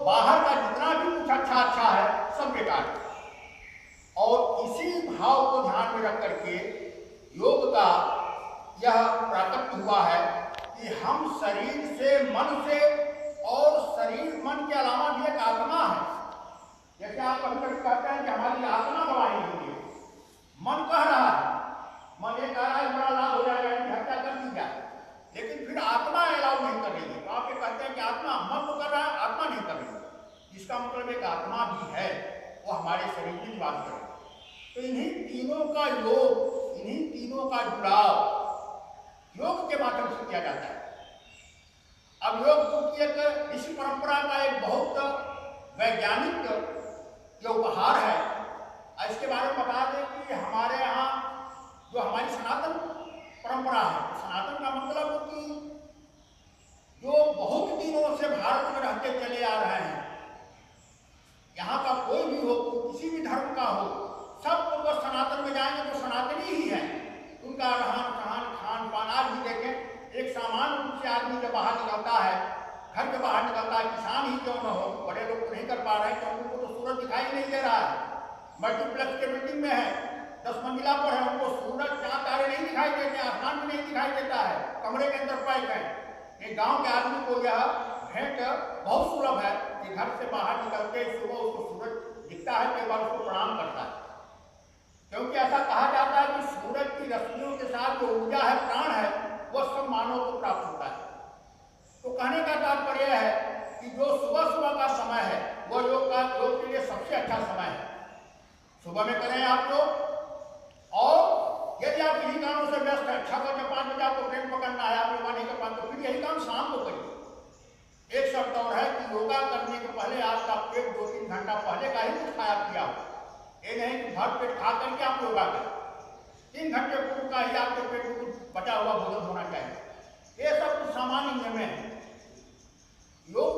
बाहर का जितना भी कुछ अच्छा अच्छा है सब बेकार है। और इसी भाव को ध्यान में रख करके योग का यह प्राकट्य हुआ है कि हम शरीर से, मन से, और शरीर मन के अलावा भी एक आत्मा है। जैसे आप कभी कभी कहते हैं कि हमारी आत्मा गवाही होती है, मन कह रहा है, मन ये कह रहा है बड़ा लाभ हो जाएगा, इनकी हत्या कर दी जाए, लेकिन फिर आत्मा अलाउ नहीं कर रही है। तो आप ये कहते हैं कि आत्मा, मन तो कर रहा है, आत्मा नहीं कर रही है। इसका मतलब एक आत्मा भी है, वो हमारे शरीर में निवास करे। तो इन्हीं तीनों का योग, इन्हीं तीनों का जुड़ाव योग के माध्यम से किया जाता है। अब योग क्योंकि एक ऋषि परंपरा का एक बहुत वैज्ञानिक जो उपहार है, इसके बारे में बता दें कि हमारे यहाँ जो हमारी सनातन परंपरा है, सनातन का मतलब कि जो बहुत दिनों से भारत में रहते चले आ रहे हैं, यहाँ का कोई भी हो, किसी भी धर्म का हो, सब वो सनातन में जाएंगे तो सनातनी ही है। उनका रहन सहन, खान पान, आज भी देखें एक सामान्य रूप से आदमी जब बाहर निकलता है, घर के बाहर निकलता है, किसान ही क्यों न हो, बड़े लोग तो नहीं कर पा रहे हैं क्योंकि उनको तो सूरज दिखाई नहीं दे रहा है, मल्टीप्लेक्स के बिल्डिंग में है, 10 मंजिला पर है, उनको सूरज, चाँद, तारे नहीं दिखाई देते, आसमान भी नहीं दिखाई देता है, कमरे के अंदर पैक है। एक गाँव के आदमी को यह भेंट बहुत सुलभ है कि घर से बाहर निकलते सुबह उसको सूरज दिखता है, कई बार उसको प्रणाम करता है, क्योंकि ऐसा कहा जाता है कि सूरज की रश्मियों के साथ जो ऊर्जा है, प्राण है, वह सब मानव को प्राप्त होता है। तो कहने का तात्पर्य है कि जो सुबह सुबह का समय है वह योग के लिए सबसे अच्छा समय है। सुबह में करें आप लोग, और यदि आप इन्हीं कामों से व्यस्त है, 6 बजे 5 बजे आपको ट्रेन पकड़ना है, आप योगा नहीं कर पाते, तो फिर यही काम शाम को करिए। एक शर्त और है कि योगा करने के पहले आपका पेट 2-3 घंटा पहले का ही कुछ खाया पिया हो। ये नहीं कि भर पेट खा करके आप योगा करें, 3 घंटे पूर्व का ही आपके पेट में कुछ बचा हुआ भोजन होना चाहिए। ये सब कुछ सामान्य नियम है। योग